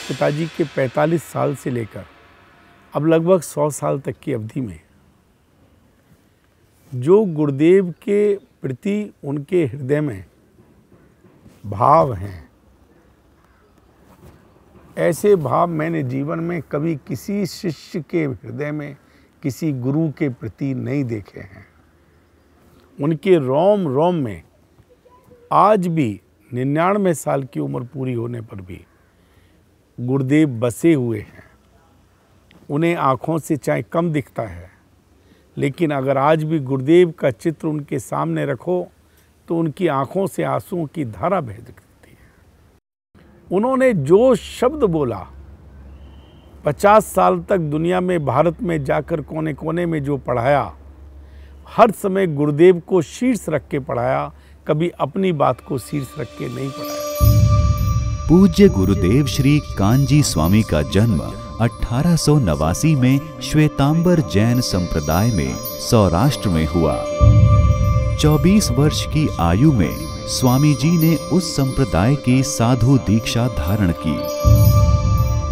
पिताजी के 45 साल से लेकर अब लगभग 100 साल तक की अवधि में जो गुरुदेव के प्रति उनके हृदय में भाव हैं, ऐसे भाव मैंने जीवन में कभी किसी शिष्य के हृदय में किसी गुरु के प्रति नहीं देखे हैं। उनके रोम रोम में आज भी 99 साल की उम्र पूरी होने पर भी गुरुदेव बसे हुए हैं। उन्हें आँखों से चाहे कम दिखता है, लेकिन अगर आज भी गुरुदेव का चित्र उनके सामने रखो तो उनकी आँखों से आंसुओं की धारा बह सकती है। उन्होंने जो शब्द बोला, 50 साल तक दुनिया में, भारत में जाकर कोने कोने में जो पढ़ाया, हर समय गुरुदेव को शीर्ष रख के पढ़ाया, कभी अपनी बात को शीर्ष रख के नहीं पढ़ाया। पूज्य गुरुदेव श्री कांजी स्वामी का जन्म 1889 में श्वेतांबर जैन संप्रदाय में सौराष्ट्र में हुआ। 24 वर्ष की आयु में स्वामी जी ने उस संप्रदाय की साधु दीक्षा धारण की।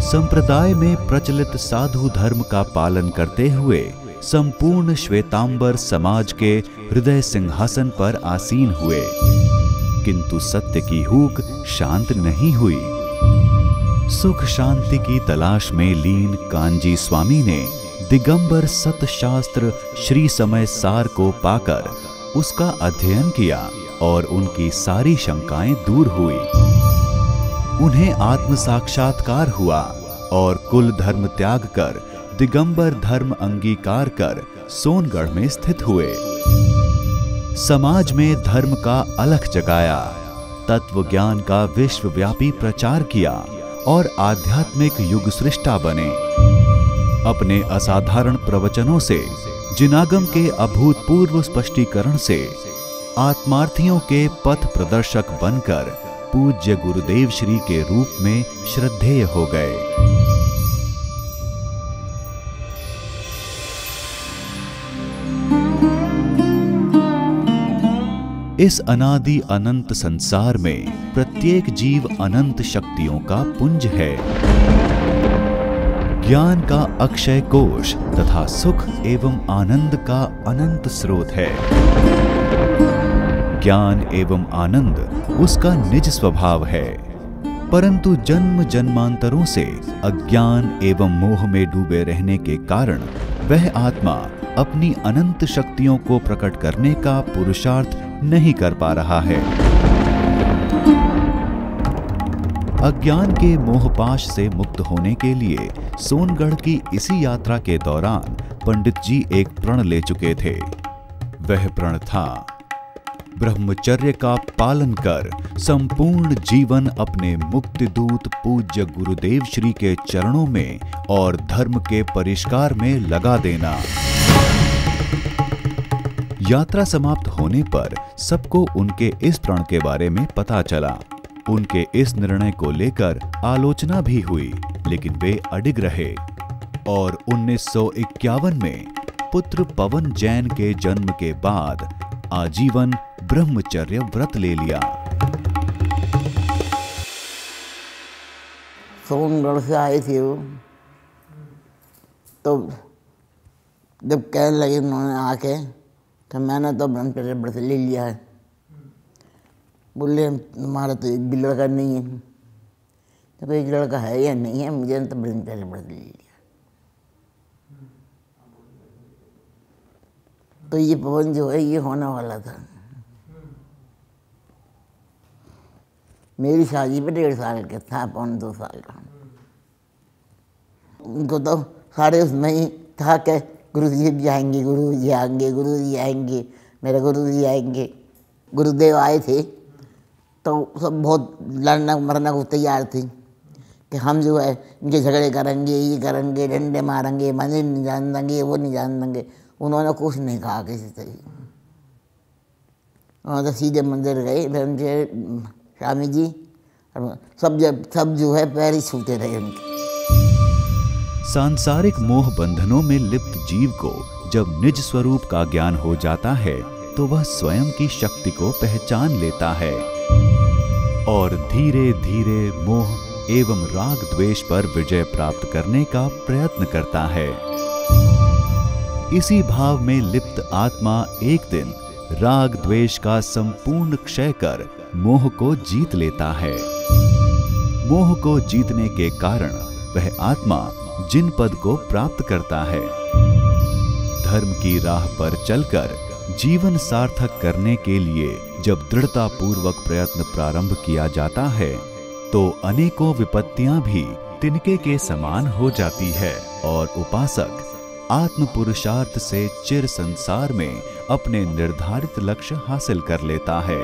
संप्रदाय में प्रचलित साधु धर्म का पालन करते हुए संपूर्ण श्वेतांबर समाज के हृदय सिंहासन पर आसीन हुए, किंतु सत्य की हूक शांत नहीं हुई। सुख शांति की तलाश में लीन कांजी स्वामी ने दिगंबर सतशास्त्र श्री समय सार को पाकर उसका अध्ययन किया और उनकी सारी शंकाएं दूर हुई। उन्हें आत्म साक्षात्कार हुआ और कुल धर्म त्याग कर दिगंबर धर्म अंगीकार कर सोनगढ़ में स्थित हुए। समाज में धर्म का अलख जगाया, तत्व ज्ञान का विश्वव्यापी प्रचार किया और आध्यात्मिक युग सृष्टा बने। अपने असाधारण प्रवचनों से, जिनागम के अभूतपूर्व स्पष्टीकरण से आत्मार्थियों के पथ प्रदर्शक बनकर पूज्य गुरुदेव श्री के रूप में श्रद्धेय हो गए। इस अनादि अनंत संसार में प्रत्येक जीव अनंत शक्तियों का पुंज है। ज्ञान का अक्षय कोश तथा सुख एवं आनंद का अनंत स्रोत है। ज्ञान एवं आनंद उसका निज स्वभाव है, परंतु जन्म जन्मांतरों से अज्ञान एवं मोह में डूबे रहने के कारण वह आत्मा अपनी अनंत शक्तियों को प्रकट करने का पुरुषार्थ नहीं कर पा रहा है। अज्ञान के मोहपाश से मुक्त होने के लिए सोनगढ़ की इसी यात्रा के दौरान पंडित जी एक प्रण ले चुके थे। वह प्रण था, ब्रह्मचर्य का पालन कर संपूर्ण जीवन अपने मुक्ति दूत पूज्य गुरुदेव श्री के चरणों में और धर्म के परिष्कार में लगा देना। यात्रा समाप्त होने पर सबको उनके इस प्रण के बारे में पता चला। उनके इस निर्णय को लेकर आलोचना भी हुई, लेकिन वे अडिग रहे और 1951 में पुत्र पवन जैन के जन्म के बाद आजीवन ब्रह्मचर्य व्रत ले लिया। सोनगढ़ से आए थे वो, तो जब कहने लगे उन्होंने आके, तो मैंने तो ब्रह्मचर्य व्रत ले लिया है। बोले तुम्हारा तो एक भी लड़का नहीं है। तो एक लड़का है या नहीं है, मुझे तो ब्रह्मचर्य व्रत ले लिया। तो ये पवन जो है ये होने वाला था। मेरी शादी पे 1.5 साल का था, पौन 2 साल का। उनको तो सारे उसमें ही था कि गुरु जी आएंगे, गुरु जी आएंगे, गुरु जी आएंगे, मेरे गुरु जी आएंगे। गुरुदेव आए थे तो सब बहुत लड़ना मरना को तैयार थे कि हम जो है इनके झगड़े करेंगे, ये करेंगे, डंडे मारेंगे, मंदिर नहीं जान देंगे, वो नहीं जान देंगे। उन्होंने कुछ नहीं कहा किसी तरह। तो सीधे मंदिर गए, फिर उनके स्वामी जी सब जो है पैर ही छूते रहे उनके। सांसारिक मोह बंधनों में लिप्त जीव को जब निज स्वरूप का ज्ञान हो जाता है तो वह स्वयं की शक्ति को पहचान लेता है और धीरे धीरे मोह एवं राग द्वेष पर विजय प्राप्त करने का प्रयत्न करता है। इसी भाव में लिप्त आत्मा एक दिन राग द्वेष का संपूर्ण क्षय कर मोह को जीत लेता है। मोह को जीतने के कारण वह आत्मा जिन पद को प्राप्त करता है। धर्म की राह पर चलकर जीवन सार्थक करने के लिए जब दृढ़ता पूर्वक प्रयत्न प्रारंभ किया जाता है तो अनेकों विपत्तियां भी तिनके के समान हो जाती है और उपासक आत्म पुरुषार्थ से चिर संसार में अपने निर्धारित लक्ष्य हासिल कर लेता है।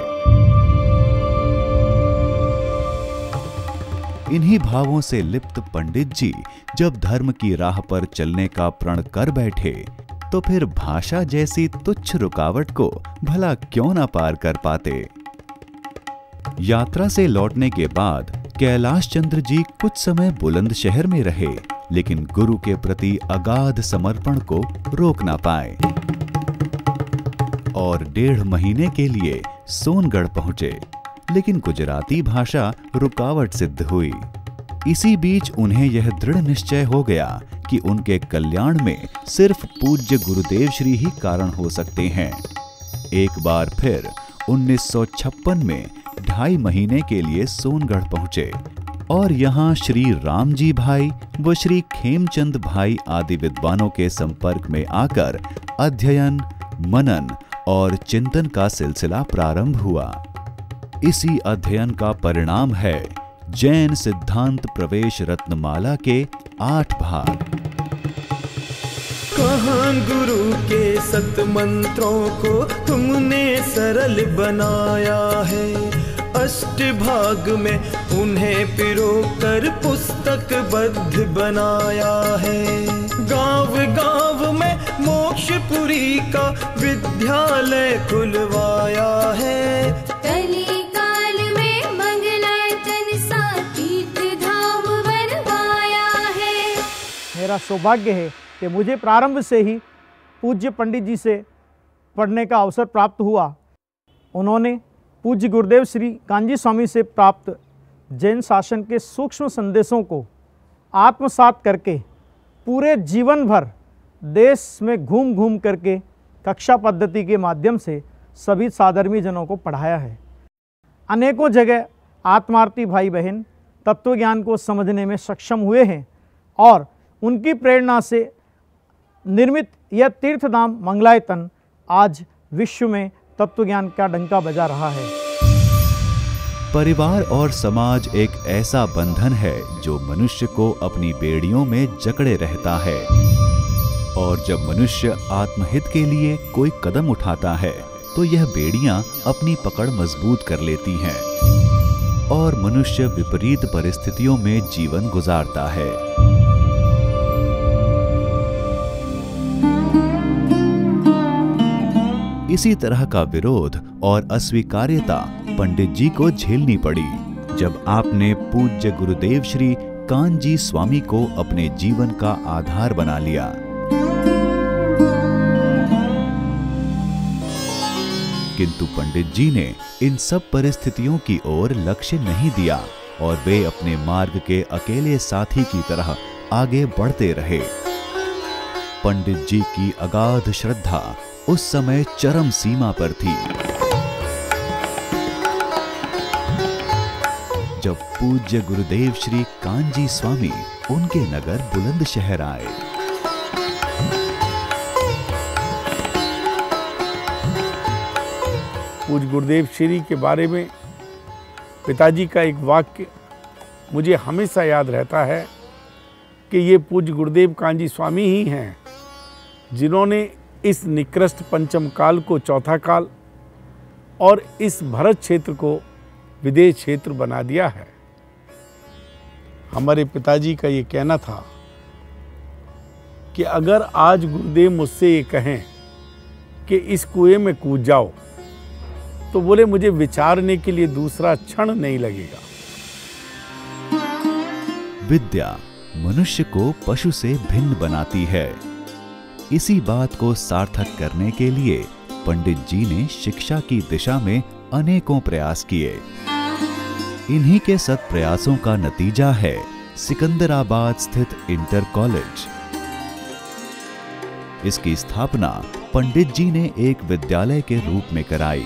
इन्हीं भावों से लिप्त पंडित जी जब धर्म की राह पर चलने का प्रण कर बैठे तो फिर भाषा जैसी तुच्छ रुकावट को भला क्यों न पार कर पाते। यात्रा से लौटने के बाद कैलाश चंद्र जी कुछ समय बुलंदशहर में रहे, लेकिन गुरु के प्रति अगाध समर्पण को रोक ना पाए और 1.5 महीने के लिए सोनगढ़ पहुंचे, लेकिन गुजराती भाषा रुकावट सिद्ध हुई। इसी बीच उन्हें यह दृढ़ निश्चय हो गया कि उनके कल्याण में सिर्फ पूज्य गुरुदेव श्री ही कारण हो सकते हैं। एक बार फिर 1956 में 2.5 महीने के लिए सोनगढ़ पहुंचे और यहाँ श्री रामजी भाई व श्री खेमचंद भाई आदि विद्वानों के संपर्क में आकर अध्ययन, मनन और चिंतन का सिलसिला प्रारंभ हुआ। इसी अध्ययन का परिणाम है जैन सिद्धांत प्रवेश रत्नमाला के 8 भाग। कहाँ गुरु के सत मंत्रों को तुमने सरल बनाया है, अष्ट भाग में उन्हें पिरोकर पुस्तक बद्ध बनाया है। गांव गांव में मोक्षपुरी का विद्यालय खुलवाया है। कलिकाल में मंगलाचन सा तीर्थ धाम बनवाया है। मेरा सौभाग्य है कि मुझे प्रारंभ से ही पूज्य पंडित जी से पढ़ने का अवसर प्राप्त हुआ। उन्होंने पूज्य गुरुदेव श्री कांजी स्वामी से प्राप्त जैन शासन के सूक्ष्म संदेशों को आत्मसात करके पूरे जीवन भर देश में घूम घूम करके कक्षा पद्धति के माध्यम से सभी साधर्मी जनों को पढ़ाया है। अनेकों जगह आत्मार्थी भाई बहन तत्वज्ञान को समझने में सक्षम हुए हैं और उनकी प्रेरणा से निर्मित यह तीर्थधाम मंगलायतन आज विश्व में तत्वज्ञान का डंका बजा रहा है। परिवार और समाज एक ऐसा बंधन है जो मनुष्य को अपनी बेड़ियों में जकड़े रहता है और जब मनुष्य आत्महित के लिए कोई कदम उठाता है तो यह बेड़ियां अपनी पकड़ मजबूत कर लेती हैं और मनुष्य विपरीत परिस्थितियों में जीवन गुजारता है। इसी तरह का विरोध और अस्वीकार्यता पंडित जी को झेलनी पड़ी जब आपने पूज्य गुरुदेव श्री कांजी स्वामी को अपने जीवन का आधार बना लिया। किंतु पंडित जी ने इन सब परिस्थितियों की ओर लक्ष्य नहीं दिया और वे अपने मार्ग के अकेले साथी की तरह आगे बढ़ते रहे। पंडित जी की अगाध श्रद्धा उस समय चरम सीमा पर थी। जब पूज्य गुरुदेव श्री कांजी स्वामी उनके नगर बुलंदशहर आए, पूज्य गुरुदेव श्री के बारे में पिताजी का एक वाक्य मुझे हमेशा याद रहता है कि ये पूज्य गुरुदेव कांजी स्वामी ही हैं जिन्होंने इस निकृष्ट पंचम काल को चौथा काल और इस भरत क्षेत्र को विदेश क्षेत्र बना दिया है। हमारे पिताजी का ये कहना था कि अगर आज गुरुदेव मुझसे ये कहें कि इस कुएं में कूद जाओ तो बोले मुझे विचारने के लिए दूसरा क्षण नहीं लगेगा। विद्या मनुष्य को पशु से भिन्न बनाती है। इसी बात को सार्थक करने के लिए पंडित जी ने शिक्षा की दिशा में अनेकों प्रयास किए। इन्हीं के सत प्रयासों का नतीजा है सिकंदराबाद स्थित इंटर कॉलेज। इसकी स्थापना पंडित जी ने एक विद्यालय के रूप में कराई,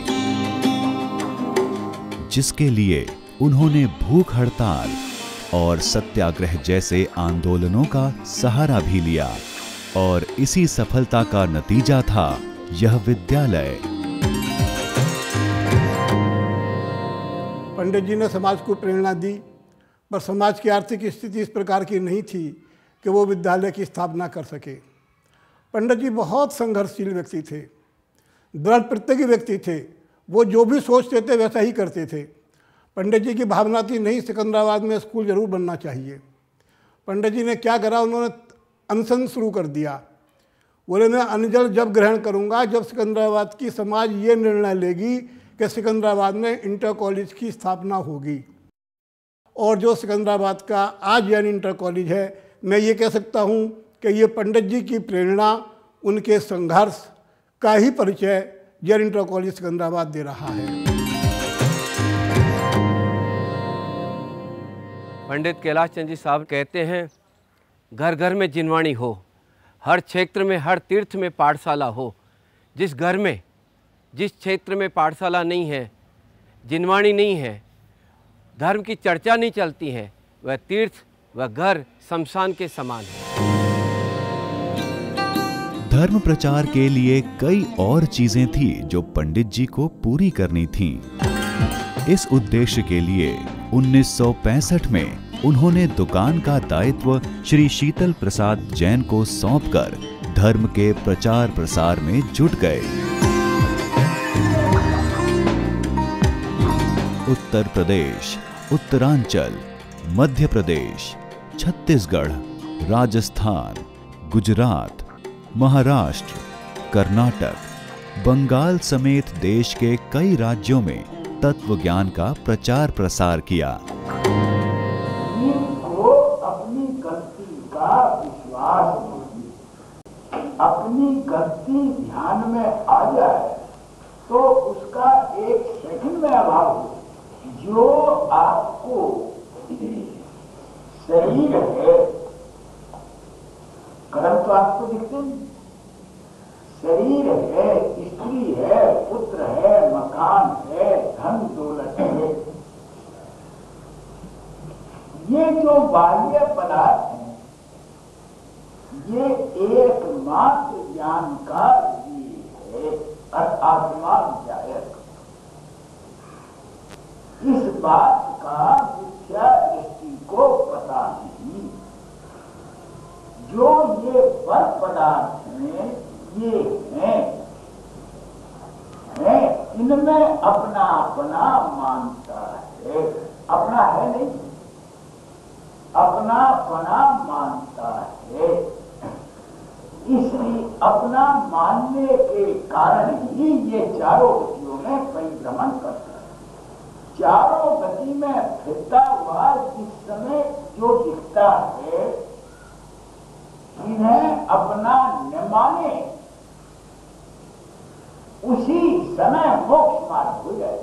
जिसके लिए उन्होंने भूख हड़ताल और सत्याग्रह जैसे आंदोलनों का सहारा भी लिया, और इसी सफलता का नतीजा था यह विद्यालय। पंडित जी ने समाज को प्रेरणा दी, पर समाज की आर्थिक स्थिति इस प्रकार की नहीं थी कि वो विद्यालय की स्थापना कर सके। पंडित जी बहुत संघर्षशील व्यक्ति थे, दृढ़ प्रतिज्ञ व्यक्ति थे। वो जो भी सोचते थे वैसा ही करते थे। पंडित जी की भावना थी नहीं, सिकंदराबाद में स्कूल जरूर बनना चाहिए। पंडित जी ने क्या करा, उन्होंने अनशन शुरू कर दिया। बोले मैं अन्न जब ग्रहण करूंगा जब सिकंदराबाद की समाज ये निर्णय लेगी कि सिकंदराबाद में इंटर कॉलेज की स्थापना होगी। और जो सिकंदराबाद का आज यानी इंटर कॉलेज है, मैं ये कह सकता हूँ कि ये पंडित जी की प्रेरणा, उनके संघर्ष का ही परिचय जैन इंटर कॉलेज सिकंदराबाद दे रहा है। पंडित कैलाश चंद जी साहब कहते हैं, घर घर में जिनवाणी हो, हर क्षेत्र में हर तीर्थ में पाठशाला हो। जिस घर में, जिस क्षेत्र में पाठशाला नहीं है, जिनवाणी नहीं है, धर्म की चर्चा नहीं चलती है, वह तीर्थ वह घर शमशान के समान है। धर्म प्रचार के लिए कई और चीजें थी जो पंडित जी को पूरी करनी थीं। इस उद्देश्य के लिए 1965 में उन्होंने दुकान का दायित्व श्री शीतल प्रसाद जैन को सौंपकर धर्म के प्रचार प्रसार में जुट गए। उत्तर प्रदेश, उत्तरांचल, मध्य प्रदेश, छत्तीसगढ़, राजस्थान, गुजरात, महाराष्ट्र, कर्नाटक, बंगाल समेत देश के कई राज्यों में तत्व ज्ञान का प्रचार प्रसार किया। को अपनी गलती का विश्वास होगी, अपनी गलती ध्यान में आ जाए तो उसका एक सेकंड में अभाव हो। जो आपको शरीर है, कर्म तो आपको दिखते नहीं, शरीर है, स्त्री है, पुत्र है, मकान है, धन दौलत है, ये जो बाह्य पदार्थ हैं, ये एकमात्र ज्ञान का जीव है और आत्मा विचारक। इस बात का मिथ्या दृष्टि को पता नहीं। जो ये पर पदार्थ हैं, ये हैं, इनमें अपना अपना मानता है, अपना है नहीं, अपना अपना मानता है। इसलिए अपना मानने के कारण ही ये चारों गतियों में परिभ्रमण करता है। चारों गति में फिरता हुआ जिस समय जो दिखता है, इन्हें अपना न माने, उसी समय मोक्ष मार्ग हो जाए।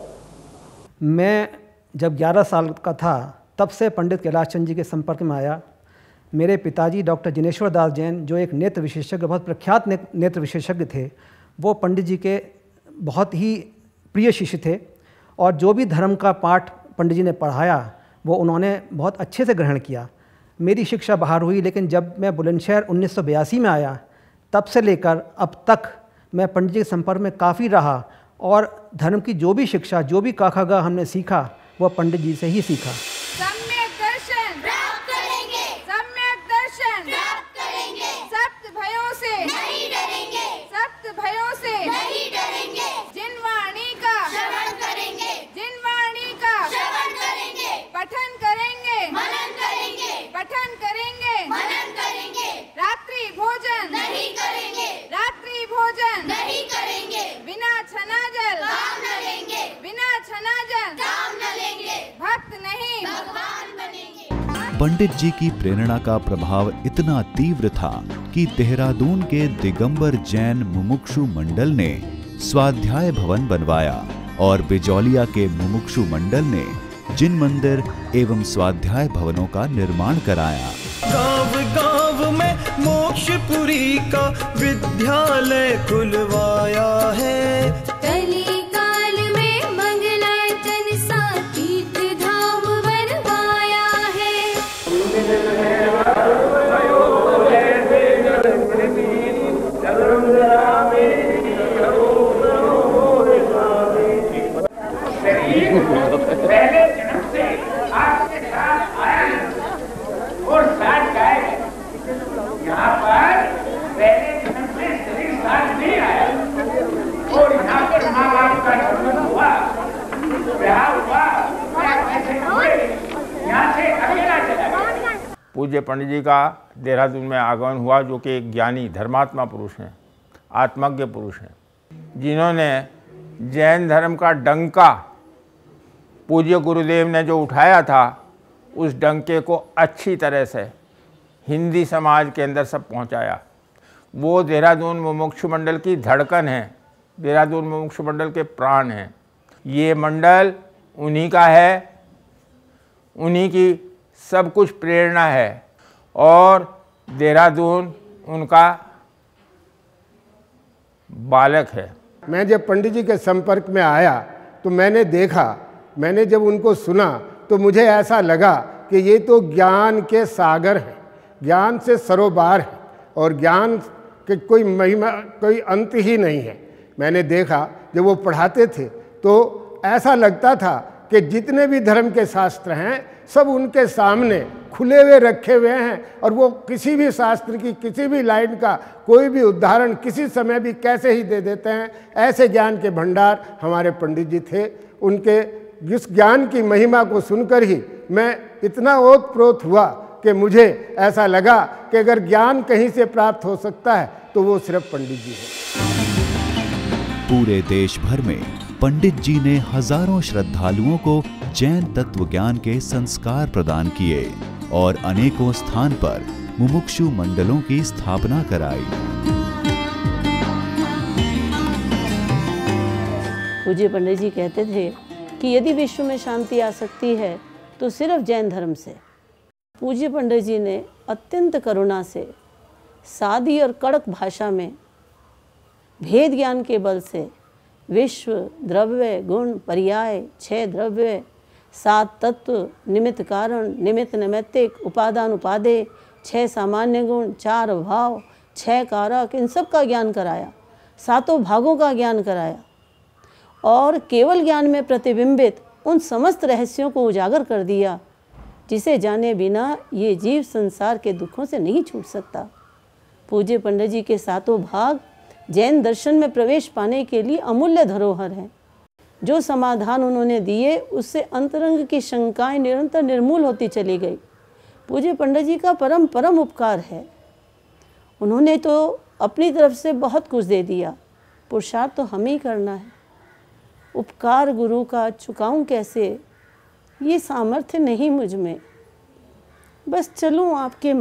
मैं जब 11 साल का था तब से पंडित कैलाश चंद जी के संपर्क में आया। मेरे पिताजी डॉक्टर जिनेश्वर दास जैन, जो एक नेत्र विशेषज्ञ, बहुत प्रख्यात नेत्र विशेषज्ञ थे, वो पंडित जी के बहुत ही प्रिय शिष्य थे और जो भी धर्म का पाठ पंडित जी ने पढ़ाया वो उन्होंने बहुत अच्छे से ग्रहण किया। मेरी शिक्षा बाहर हुई, लेकिन जब मैं बुलंदशहर 1982 में आया तब से लेकर अब तक मैं पंडित जी के संपर्क में काफ़ी रहा और धर्म की जो भी शिक्षा, जो भी काखागा हमने सीखा, वह पंडित जी से ही सीखा। सम्यक दर्शन प्राप्त करेंगे, सम्यक दर्शन प्राप्त करेंगे, सप्त भयों से नहीं डरेंगे, सप्त भयों से नहीं डरेंगे, जिन वाणी का श्रवण करेंगे, जिन वाणी का श्रवण करेंगे, पठन करेंगे, मनन करेंगे, पठन करेंगे, मनन करेंगे, रात्रि भोजन नहीं करेंगे, रात्रि भोजन नहीं करेंगे, बिना छनाजल काम न लेंगे, बिना छनाजल काम न लेंगे, भक्त नहीं भगवान बनेंगे। पंडित जी की प्रेरणा का प्रभाव इतना तीव्र था कि देहरादून के दिगंबर जैन मुमुक्षु मंडल ने स्वाध्याय भवन बनवाया और बिजौलिया के मुमुक्षु मंडल ने जिन मंदिर एवं स्वाध्याय भवनों का निर्माण कराया। गाँव गाँव में मोक्षपुरी का विद्यालय खुलवाया है। कलिकाल में मंगलाचन सा तीर्थ धाम बनवाया है। पहले जन्म से आपके साथ आया है और साथ जाएगा। यहाँ पर पहले जन्म से शरीर साथ नहीं आया और यहाँ पर माँ बाप का जन्म हुआ, ब्याह हुआ, ऐसे हुए, यहाँ से अकेला चला गया। पूज्य पंडित जी का देहरादून में आगमन हुआ, जो कि एक ज्ञानी धर्मात्मा पुरुष हैं, आत्मज्ञ पुरुष हैं, जिन्होंने जैन धर्म का डंका पूज्य गुरुदेव ने जो उठाया था, उस डंके को अच्छी तरह से हिंदी समाज के अंदर सब पहुंचाया। वो देहरादून मुमुक्षु मंडल की धड़कन है, देहरादून मुमुक्षु मंडल के प्राण हैं। ये मंडल उन्हीं का है, उन्हीं की सब कुछ प्रेरणा है और देहरादून उनका बालक है। मैं जब पंडित जी के संपर्क में आया तो मैंने देखा, मैंने जब उनको सुना तो मुझे ऐसा लगा कि ये तो ज्ञान के सागर हैं, ज्ञान से सरोबार है और ज्ञान के कोई महिमा, कोई अंत ही नहीं है। मैंने देखा जब वो पढ़ाते थे तो ऐसा लगता था कि जितने भी धर्म के शास्त्र हैं सब उनके सामने खुले हुए रखे हुए हैं और वो किसी भी शास्त्र की किसी भी लाइन का कोई भी उदाहरण किसी समय भी कैसे ही दे देते हैं। ऐसे ज्ञान के भंडार हमारे पंडित जी थे। उनके इस ज्ञान की महिमा को सुनकर ही मैं इतना ओतप्रोत हुआ कि मुझे ऐसा लगा कि अगर ज्ञान कहीं से प्राप्त हो सकता है तो वो सिर्फ पंडित जी है। पूरे देश भर में पंडित जी ने हजारों श्रद्धालुओं को जैन तत्व ज्ञान के संस्कार प्रदान किए और अनेकों स्थान पर मुमुक्षु मंडलों की स्थापना कराई। पूज्य पंडित जी कहते थे कि यदि विश्व में शांति आ सकती है तो सिर्फ जैन धर्म से। पूज्य पंडित जी ने अत्यंत करुणा से सादी और कड़क भाषा में भेद ज्ञान के बल से विश्व, द्रव्य, गुण, पर्याय, 6 द्रव्य, 7 तत्व, निमित्त कारण, निमित्त नैमित्तिक, उपादान उपादेय, 6 सामान्य गुण, 4 भाव, 6 कारक, इन सब का ज्ञान कराया, 7 भागों का ज्ञान कराया और केवल ज्ञान में प्रतिबिंबित उन समस्त रहस्यों को उजागर कर दिया जिसे जाने बिना ये जीव संसार के दुखों से नहीं छूट सकता। पूज्य पंडित जी के 7 भाग जैन दर्शन में प्रवेश पाने के लिए अमूल्य धरोहर हैं। जो समाधान उन्होंने दिए उससे अंतरंग की शंकाएं निरंतर निर्मूल होती चली गई। पूज्य पंडित जी का परम परम उपकार है। उन्होंने तो अपनी तरफ से बहुत कुछ दे दिया, पुरुषार्थ तो हमें ही करना है। उपकार गुरु का चुकाऊं कैसे, ये सामर्थ्य नहीं मुझ में। बस चलूं आपके